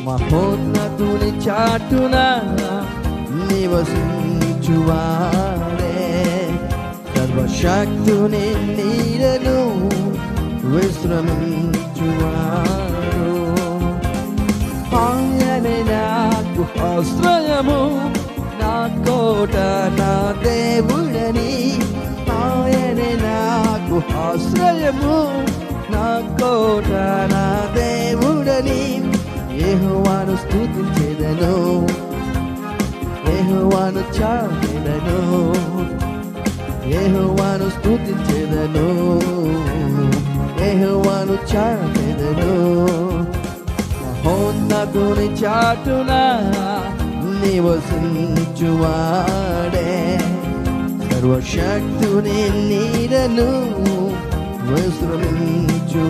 మహోన్నతుని చాటున నివసించువాడే, సర్వశక్తుని నీడను విశ్రమించువాడు. ఆయనే నాకు ఆశ్రయము, నా కోట, నా దేవుడని. ఆయనే నాకు ఆశ్రయము, నా కోట, నా దేవుడని. యెహోవాను స్తుతించెదను, యెహోవాను చాటెదను, యెహోవాను స్తుతించెదను, యెహోవాను చాటెదను. మహోన్నతుని చాటున నివసించువాడే, సర్వశక్తుని నీడను విశ్రమించువాడు.